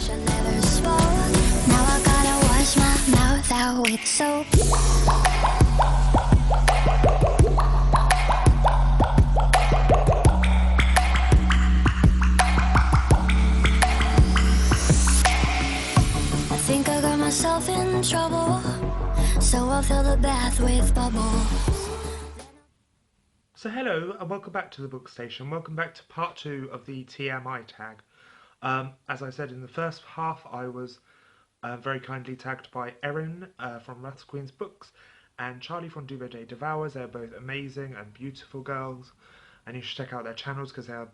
never spoke. Now I gotta wash my mouth out with soap. I think I got myself in trouble, so I'll fill the bath with bubbles. So hello and welcome back to the book station. Welcome back to part 2 of the TMI tag. As I said in the first half, I was very kindly tagged by Erin from Wrath's Queen's Books and Charlie from Duvet Day Devours. They're both amazing and beautiful girls, and you should check out their channels because they are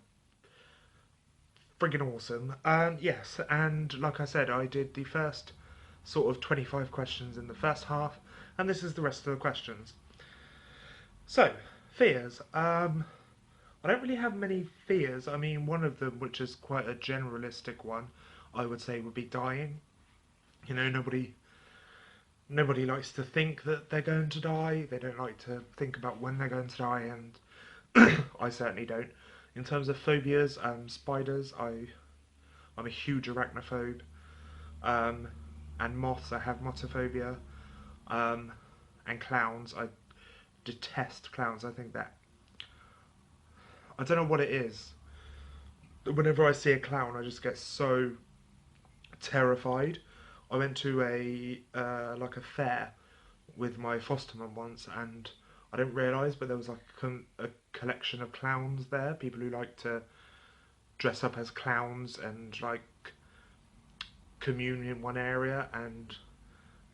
friggin' awesome. Yes, and like I said, I did the first sort of 25 questions in the first half, and this is the rest of the questions. So, fears. I don't really have many fears. I mean, one of them, which is quite a generalistic one, I would say would be dying. You know, nobody likes to think that they're going to die. They don't like to think about when they're going to die, and I certainly don't. In terms of phobias, spiders, I'm a huge arachnophobe. And moths, I have mottophobia. And clowns, I detest clowns. I think that, I don't know what it is. Whenever I see a clown, I just get so terrified. I went to a fair with my foster mum once, and I didn't realise, but there was like a collection of clowns there. People who like to dress up as clowns and like commune in one area. And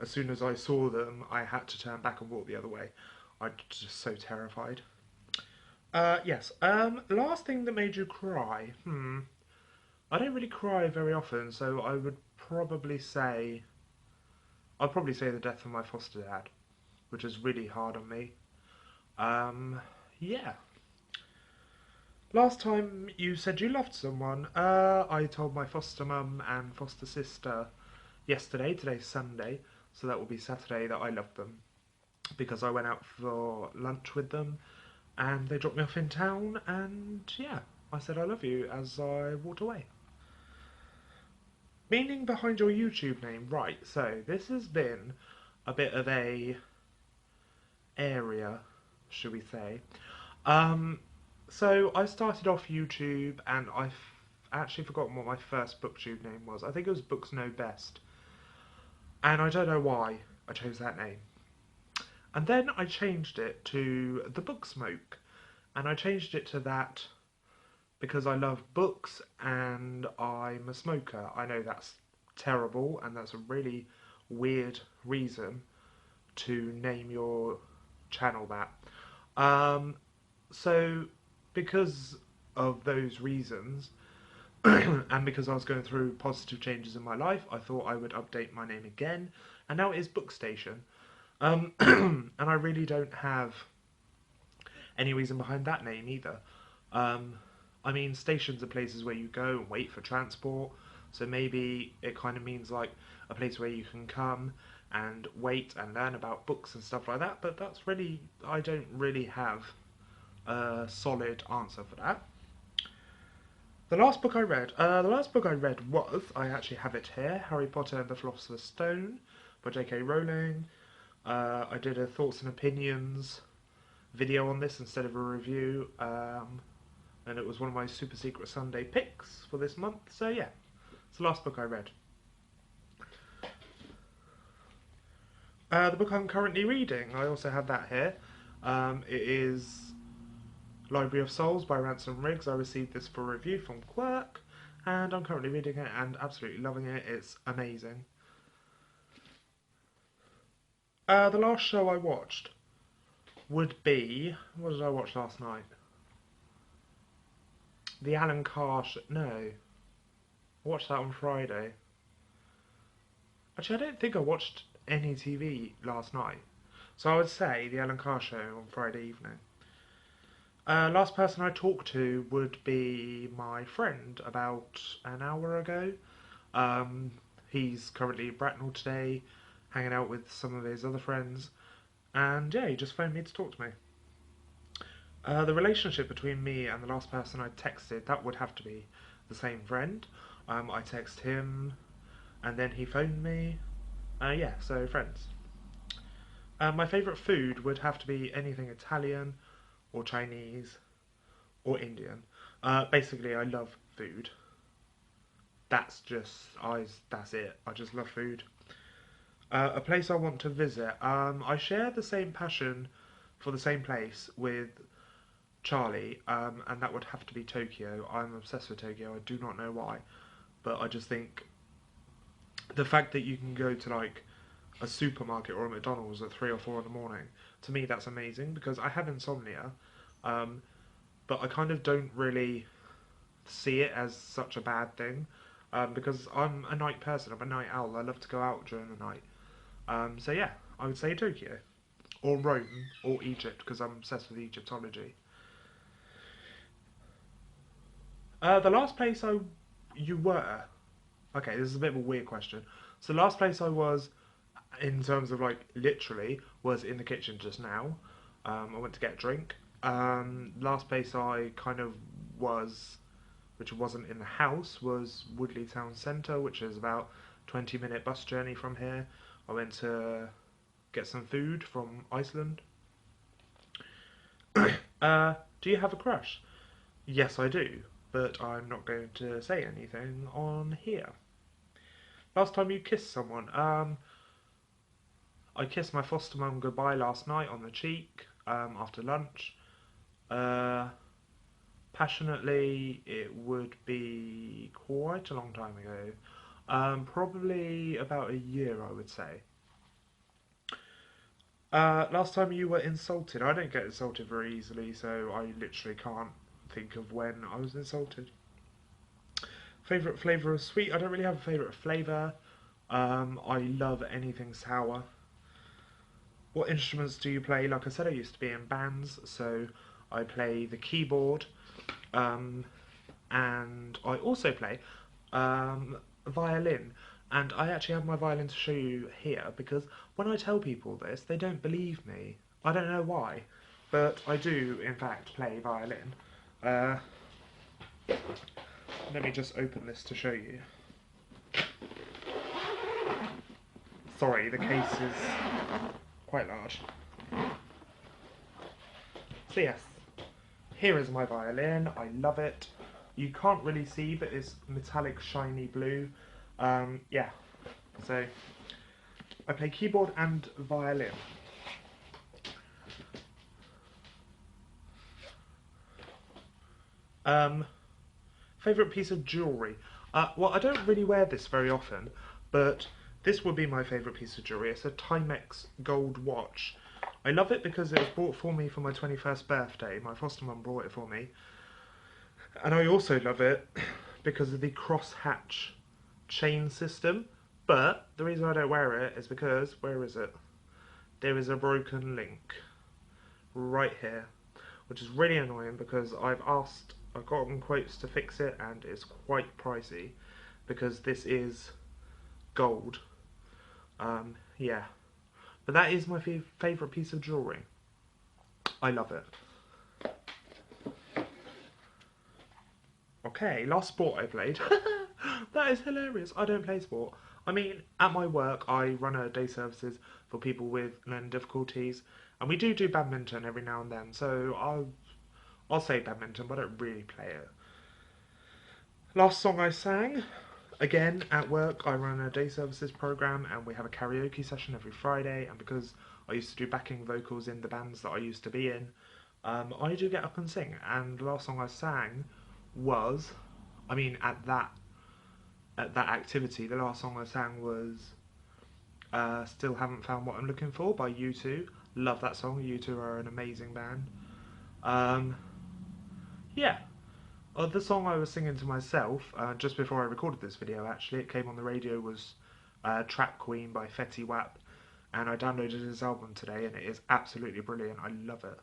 as soon as I saw them, I had to turn back and walk the other way. I'm just so terrified. Yes. Last thing that made you cry. I don't really cry very often, so I would probably say, I'd probably say the death of my foster dad, which is really hard on me. Yeah. Last time you said you loved someone, I told my foster mum and foster sister yesterday. Today's Sunday, so that will be Saturday, that I loved them, because I went out for lunch with them and they dropped me off in town, and yeah, I said I love you as I walked away. Meaning behind your YouTube name, right, so this has been a bit of a area, should we say. So I started off YouTube and I've actually forgotten what my first booktube name was. I think it was Books Know Best. And I don't know why I chose that name. And then I changed it to The Book Smoke. And I changed it to that because I love books and I'm a smoker. I know that's terrible and that's a really weird reason to name your channel that. So because of those reasons and because I was going through positive changes in my life, I thought I would update my name again, and now it is Bookstation. And I really don't have any reason behind that name either. I mean, stations are places where you go and wait for transport, so maybe it kind of means like a place where you can come and wait and learn about books and stuff like that, but that's really, I don't really have a solid answer for that. The last book I read was, I actually have it here, Harry Potter and the Philosopher's Stone by J.K. Rowling. I did a thoughts and opinions video on this instead of a review, and it was one of my super secret Sunday picks for this month, so yeah, it's the last book I read. The book I'm currently reading, I also have that here. It is Library of Souls by Ransom Riggs. I received this for review from Quirk, and I'm currently reading it and absolutely loving it. It's amazing. The last show I watched would be, what did I watch last night? The Alan Carr no. I watched that on Friday. Actually, I don't think I watched any TV last night. So I would say the Alan Carr show on Friday evening. Last person I talked to would be my friend about an hour ago. He's currently in Bracknell today, hanging out with some of his other friends. And yeah, he just phoned me to talk to me. The relationship between me and the last person I texted, that would have to be the same friend. I text him and then he phoned me. Yeah, so friends. My favourite food would have to be anything Italian or Chinese or Indian. Basically, I love food. That's it. I just love food. A place I want to visit. I share the same passion for the same place with Charlie, and that would have to be Tokyo. I'm obsessed with Tokyo. I do not know why, but I just think the fact that you can go to like a supermarket or a McDonald's at 3 or 4 in the morning, to me that's amazing because I have insomnia, um, but I kind of don't really see it as such a bad thing because I'm a night person. I'm a night owl. I love to go out during the night. So yeah, I would say Tokyo or Rome or Egypt because I'm obsessed with Egyptology. The last place you were. Okay, this is a bit of a weird question. So the last place I was, in terms of like literally, was in the kitchen just now. I went to get a drink. Last place I kind of was, which wasn't in the house, was Woodley Town Centre, which is about 20-minute bus journey from here. I went to get some food from Iceland. Do you have a crush? Yes, I do, but I'm not going to say anything on here. Last time you kissed someone? I kissed my foster mum goodbye last night on the cheek after lunch. Uh, Passionately, it would be quite a long time ago. Probably about a year, I would say. Last time you were insulted? I don't get insulted very easily, so I literally can't think of when I was insulted. Favourite flavour of sweet? I don't really have a favourite flavour. I love anything sour. What instruments do you play? Like I said, I used to be in bands, so I play the keyboard, um, and I also play violin. And I actually have my violin to show you here because when I tell people this, they don't believe me. I don't know why, but I do, in fact, play violin. Uh, Let me just open this to show you. Sorry, the case is quite large. So yes, here is my violin. I love it. You can't really see, but it's metallic, shiny blue. Yeah, so I play keyboard and violin. Favourite piece of jewellery? Well, I don't really wear this very often, but this would be my favourite piece of jewellery. It's a Timex gold watch. I love it because it was bought for me for my 21st birthday. My foster mum brought it for me. And I also love it because of the crosshatch chain system. But the reason I don't wear it is because, where is it? There is a broken link right here, which is really annoying because I've gotten quotes to fix it and it's quite pricey because this is gold. Yeah, but that is my favourite piece of jewellery. I love it. Okay, last sport I played. That is hilarious. I don't play sport. I mean, at my work, I run a day services for people with learning difficulties, and we do badminton every now and then. So I'll say badminton, but I don't really play it. Last song I sang, again at work, I run a day services program, and we have a karaoke session every Friday. And because I used to do backing vocals in the bands that I used to be in, I do get up and sing. And the last song I sang was, I mean, at that activity, the last song I sang was Still Haven't Found What I'm Looking For by U2. Love that song. U2 are an amazing band. Um, yeah. The song I was singing to myself just before I recorded this video, actually, it came on the radio, was Trap Queen by Fetty Wap. And I downloaded his album today and it is absolutely brilliant. I love it.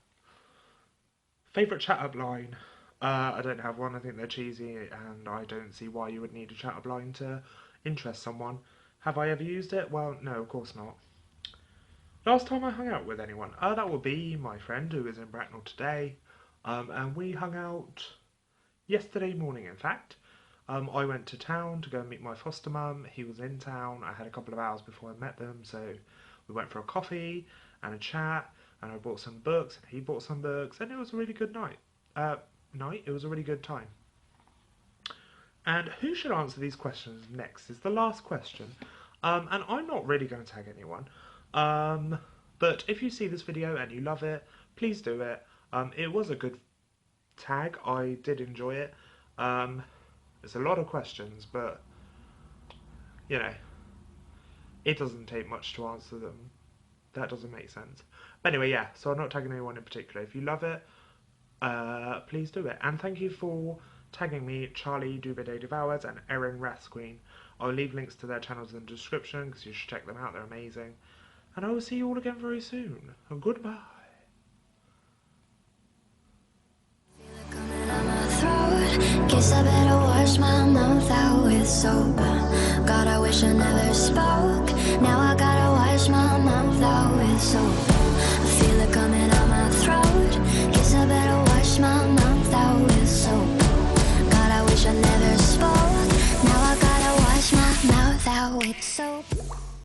Favourite chat-up line? I don't have one. I think they're cheesy and I don't see why you would need a chat-up line to interest someone. Have I ever used it? Well, no, of course not. Last time I hung out with anyone? That would be my friend who is in Bracknell today. And we hung out yesterday morning, in fact. I went to town to go and meet my foster mum. He was in town. I had a couple of hours before I met them, so we went for a coffee and a chat, and I bought some books, and he bought some books, and it was a really good night. It was a really good time. And who should answer these questions next is the last question. And I'm not really going to tag anyone. But if you see this video and you love it, please do it. It was a good tag. I did enjoy it. It's a lot of questions, but, you know, it doesn't take much to answer them. That doesn't make sense. But anyway, yeah, so I'm not tagging anyone in particular. If you love it, please do it. And thank you for tagging me, Charlie Dubede Devours and Erin Rasqueen. I'll leave links to their channels in the description because you should check them out. They're amazing. And I will see you all again very soon. Goodbye. Guess I better wash my mouth out with soap. God, I wish I never spoke. Now I gotta wash my mouth out with soap.